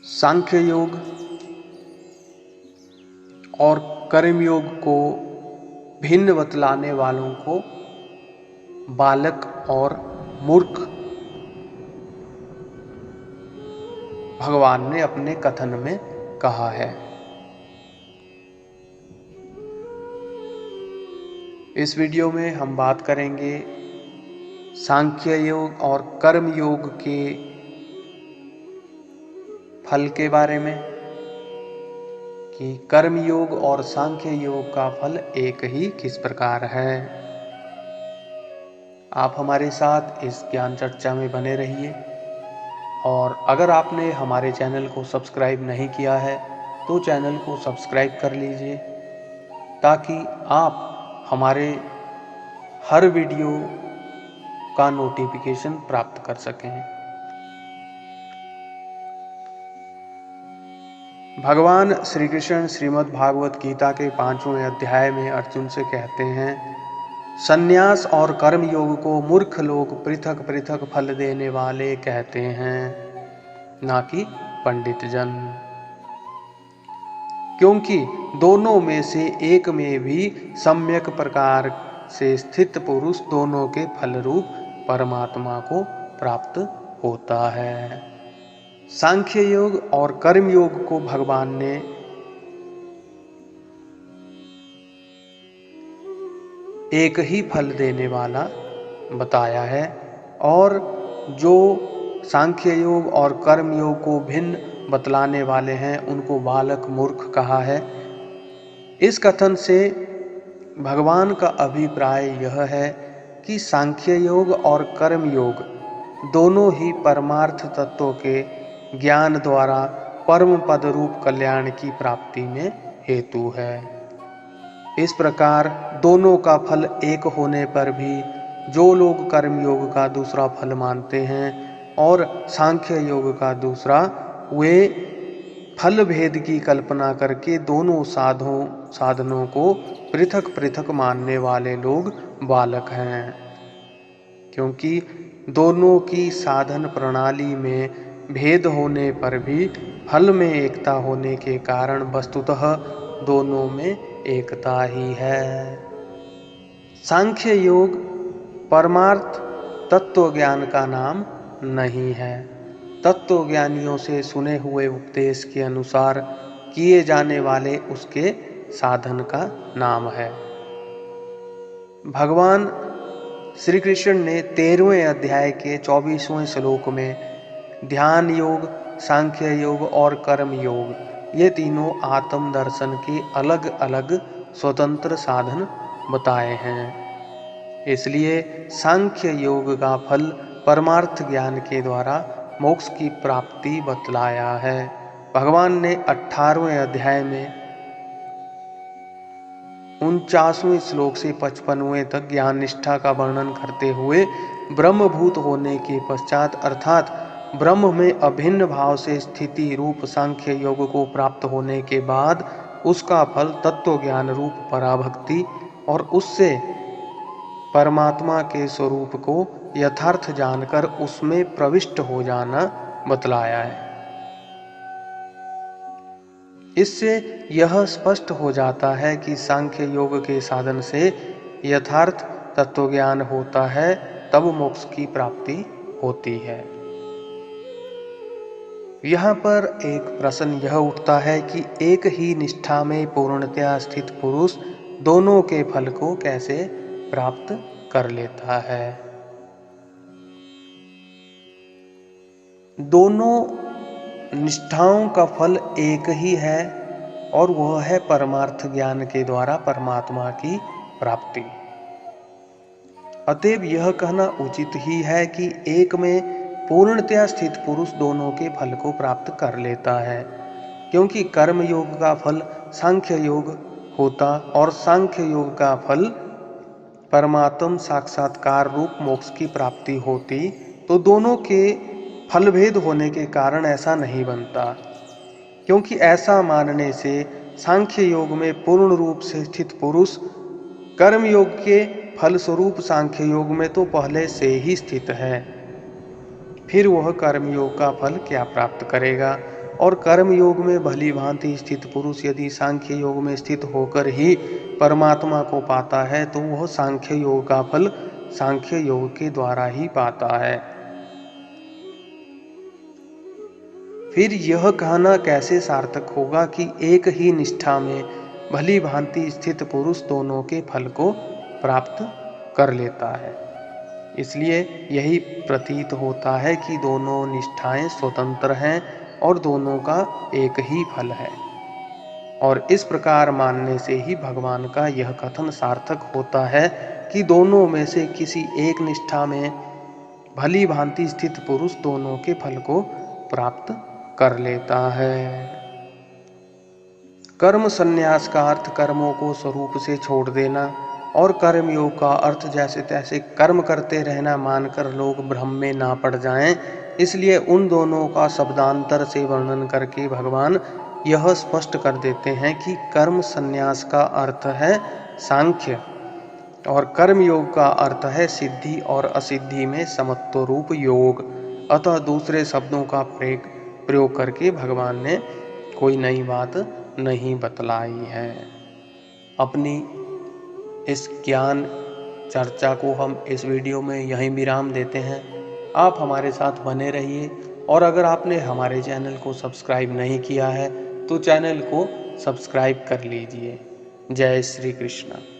सांख्य योग और कर्म योग को भिन्न बतलाने वालों को बालक और मूर्ख भगवान ने अपने कथन में कहा है। इस वीडियो में हम बात करेंगे सांख्य योग और कर्म योग के फल के बारे में कि कर्म योग और सांख्य योग का फल एक ही किस प्रकार है। आप हमारे साथ इस ज्ञान चर्चा में बने रहिए और अगर आपने हमारे चैनल को सब्सक्राइब नहीं किया है तो चैनल को सब्सक्राइब कर लीजिए ताकि आप हमारे हर वीडियो का नोटिफिकेशन प्राप्त कर सकें। भगवान श्री कृष्ण श्रीमद् भागवत गीता के 5वें अध्याय में अर्जुन से कहते हैं, संन्यास और कर्म योग को मूर्ख लोग पृथक पृथक फल देने वाले कहते हैं, ना कि पंडित जन, क्योंकि दोनों में से एक में भी सम्यक प्रकार से स्थित पुरुष दोनों के फल रूप परमात्मा को प्राप्त होता है। सांख्य योग और कर्म योग को भगवान ने एक ही फल देने वाला बताया है और जो सांख्य योग और कर्म योग को भिन्न बतलाने वाले हैं उनको बालक मूर्ख कहा है। इस कथन से भगवान का अभिप्राय यह है कि सांख्य योग और कर्म योग दोनों ही परमार्थ तत्वों के ज्ञान द्वारा परम पद रूप कल्याण की प्राप्ति में हेतु है। इस प्रकार दोनों का फल एक होने पर भी जो लोग कर्म योग का दूसरा फल मानते हैं और सांख्य योग का दूसरा, वे फल भेद की कल्पना करके दोनों साधनों को पृथक पृथक मानने वाले लोग बालक हैं, क्योंकि दोनों की साधन प्रणाली में भेद होने पर भी फल में एकता होने के कारण वस्तुतः दोनों में एकता ही है। सांख्य योग परमार्थ तत्व ज्ञान का नाम नहीं है, तत्वज्ञानियों से सुने हुए उपदेश के अनुसार किए जाने वाले उसके साधन का नाम है। भगवान श्री कृष्ण ने 13वें अध्याय के 24वें श्लोक में ध्यान योग, सांख्य योग और कर्म योग ये तीनों आत्म दर्शन के अलग अलग स्वतंत्र साधन बताए हैं। इसलिए सांख्य योग का फल परमार्थ ज्ञान के द्वारा मोक्ष की प्राप्ति बतलाया है। भगवान ने 18वें अध्याय में 49वें श्लोक से 55वें तक ज्ञान निष्ठा का वर्णन करते हुए ब्रह्मभूत होने के पश्चात अर्थात ब्रह्म में अभिन्न भाव से स्थिति रूप सांख्य योग को प्राप्त होने के बाद उसका फल तत्व ज्ञान रूप पराभक्ति और उससे परमात्मा के स्वरूप को यथार्थ जानकर उसमें प्रविष्ट हो जाना बतलाया है। इससे यह स्पष्ट हो जाता है कि सांख्य योग के साधन से यथार्थ तत्व ज्ञान होता है, तब मोक्ष की प्राप्ति होती है। यहाँ पर एक प्रश्न यह उठता है कि एक ही निष्ठा में पूर्णतया स्थित पुरुष दोनों के फल को कैसे प्राप्त कर लेता है। दोनों निष्ठाओं का फल एक ही है और वह है परमार्थ ज्ञान के द्वारा परमात्मा की प्राप्ति। अतएव यह कहना उचित ही है कि एक में पूर्णतया स्थित पुरुष दोनों के फल को प्राप्त कर लेता है, क्योंकि कर्म योग का फल सांख्य योग होता और सांख्य योग का फल परमात्म साक्षात्कार रूप मोक्ष की प्राप्ति होती, तो दोनों के फल भेद होने के कारण ऐसा नहीं बनता, क्योंकि ऐसा मानने से सांख्य योग में पूर्ण रूप से स्थित पुरुष कर्म योग के फलस्वरूप सांख्य योग में तो पहले से ही स्थित है, फिर वह कर्म योग का फल क्या प्राप्त करेगा। और कर्म योग में भली भांति स्थित पुरुष यदि सांख्य योग में स्थित होकर ही परमात्मा को पाता है तो वह सांख्य योग का फल सांख्य योग के द्वारा ही पाता है। फिर यह कहना कैसे सार्थक होगा कि एक ही निष्ठा में भली भांति स्थित पुरुष दोनों के फल को प्राप्त कर लेता है। इसलिए यही प्रतीत होता है कि दोनों निष्ठाएं स्वतंत्र हैं और दोनों का एक ही फल है। और इस प्रकार मानने से ही भगवान का यह कथन सार्थक होता है कि दोनों में से किसी एक निष्ठा में भली भांति स्थित पुरुष दोनों के फल को प्राप्त कर लेता है। कर्म संन्यास का अर्थ कर्मों को स्वरूप से छोड़ देना और कर्म योग का अर्थ जैसे तैसे कर्म करते रहना मानकर लोग भ्रम में ना पड़ जाएं। इसलिए उन दोनों का शब्दांतर से वर्णन करके भगवान यह स्पष्ट कर देते हैं कि कर्म संन्यास का अर्थ है सांख्य और कर्म योग का अर्थ है सिद्धि और असिद्धि में समत्व रूप योग। अतः दूसरे शब्दों का प्रयोग करके भगवान ने कोई नई बात नहीं बतलाई है। अपनी इस ज्ञान चर्चा को हम इस वीडियो में यहीं विराम देते हैं। आप हमारे साथ बने रहिए और अगर आपने हमारे चैनल को सब्सक्राइब नहीं किया है तो चैनल को सब्सक्राइब कर लीजिए। जय श्री कृष्ण।